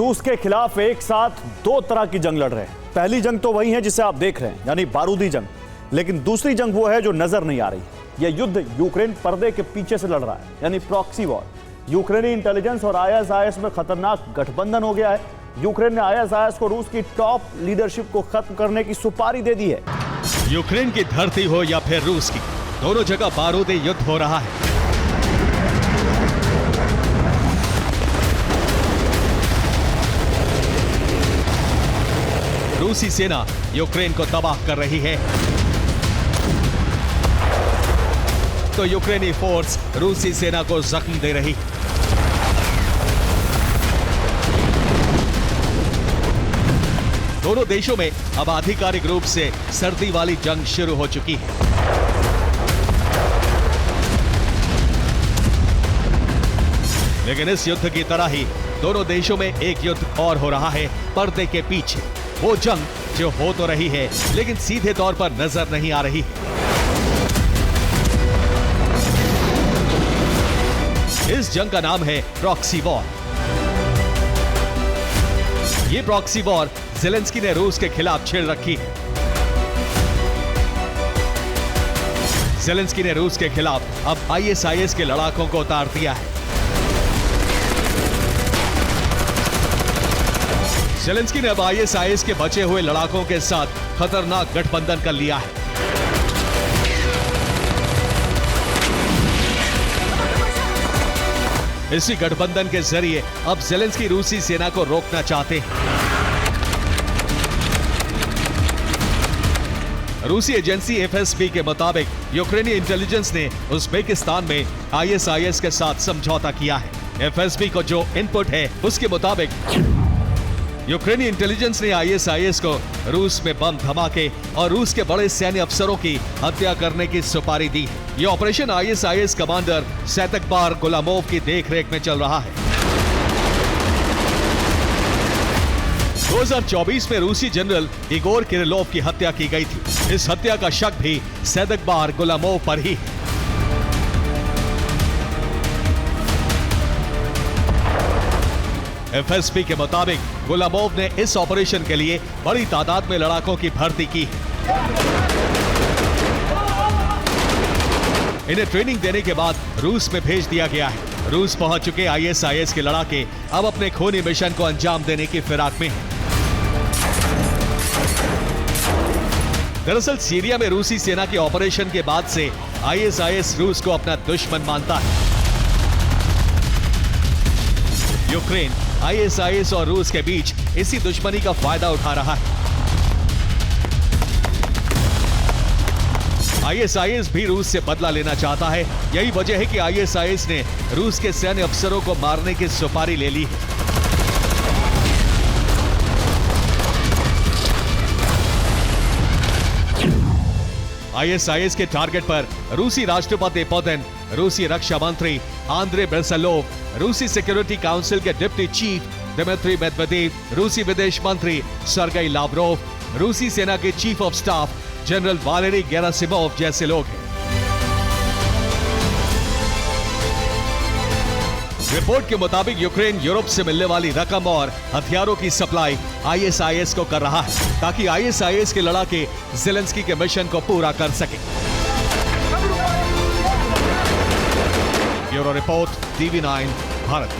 रूस के खिलाफ एक साथ दो तरह की जंग लड़ रहे हैं। पहली जंग तो वही है जिसे आप देख रहे हैं, यानी बारूदी जंग। लेकिन दूसरी जंग वो है जो नजर नहीं आ रही। यह युद्ध यूक्रेन पर्दे के पीछे से लड़ रहा है, यानी प्रॉक्सी वॉर। यूक्रेनी इंटेलिजेंस और आईएसआईएस में खतरनाक गठबंधन हो गया है। यूक्रेन ने आईएसआईएस को रूस की टॉप लीडरशिप को खत्म करने की सुपारी दे दी है। यूक्रेन की धरती हो या फिर रूस की, दोनों जगह बारूदी युद्ध हो रहा है। रूसी सेना यूक्रेन को तबाह कर रही है, तो यूक्रेनी फोर्स रूसी सेना को जख्म दे रही। दोनों देशों में अब आधिकारिक रूप से सर्दी वाली जंग शुरू हो चुकी है। लेकिन इस युद्ध की तरह ही दोनों देशों में एक युद्ध और हो रहा है पर्दे के पीछे। वो जंग जो हो तो रही है लेकिन सीधे तौर पर नजर नहीं आ रही है। इस जंग का नाम है प्रॉक्सी वॉर। ये प्रॉक्सी वॉर ज़ेलेंस्की ने रूस के खिलाफ छेड़ रखी है। ज़ेलेंस्की ने रूस के खिलाफ अब आईएसआईएस के लड़ाकों को उतार दिया है। ज़ेलेंस्की ने अब आईएसआईएस के बचे हुए लड़ाकों के साथ खतरनाक गठबंधन कर लिया है। इसी गठबंधन के जरिए अब ज़ेलेंस्की रूसी सेना को रोकना चाहते हैं। रूसी एजेंसी एफएसबी के मुताबिक यूक्रेनी इंटेलिजेंस ने उज़्बेकिस्तान में आईएसआईएस के साथ समझौता किया है। एफएसबी को जो इनपुट है उसके मुताबिक यूक्रेनी इंटेलिजेंस ने आईएसआईएस को रूस में बम धमाके और रूस के बड़े सैन्य अफसरों की हत्या करने की सुपारी दी है। यह ऑपरेशन आईएसआईएस कमांडर सैतकबार गुलामोव की देखरेख में चल रहा है। 2024 में रूसी जनरल इगोर किरिलोव की हत्या की गई थी। इस हत्या का शक भी सैतकबार गुलामोव पर ही है। एफएसबी के मुताबिक गुलामोव ने इस ऑपरेशन के लिए बड़ी तादाद में लड़ाकों की भर्ती की है। इन्हें ट्रेनिंग देने के बाद रूस में भेज दिया गया है। रूस पहुंच चुके आईएसआईएस के लड़ाके अब अपने खूनी मिशन को अंजाम देने की फिराक में हैं। दरअसल सीरिया में रूसी सेना के ऑपरेशन के बाद से आईएसआईएस रूस को अपना दुश्मन मानता है। यूक्रेन आईएसआईएस और रूस के बीच इसी दुश्मनी का फायदा उठा रहा है। आईएसआईएस भी रूस से बदला लेना चाहता है। यही वजह है कि आईएसआईएस ने रूस के सैन्य अफसरों को मारने की सुपारी ले ली है। आईएसआईएस के टारगेट पर रूसी राष्ट्रपति पुतिन, रूसी रक्षा मंत्री आंद्रे बेरसलोव, रूसी सिक्योरिटी काउंसिल के डिप्टी चीफ दिमित्री मेदवेदेव, रूसी विदेश मंत्री सर्गेई लावरोव, रूसी सेना के chief of staff general Valery Gerasimov जैसे लोग हैं। रिपोर्ट के मुताबिक यूक्रेन यूरोप से मिलने वाली रकम और हथियारों की सप्लाई आईएसआईएस को कर रहा है ताकि आईएसआईएस के लड़ाके ज़ेलेंस्की के मिशन को पूरा कर सके। Bureau report, TV9 Bharat.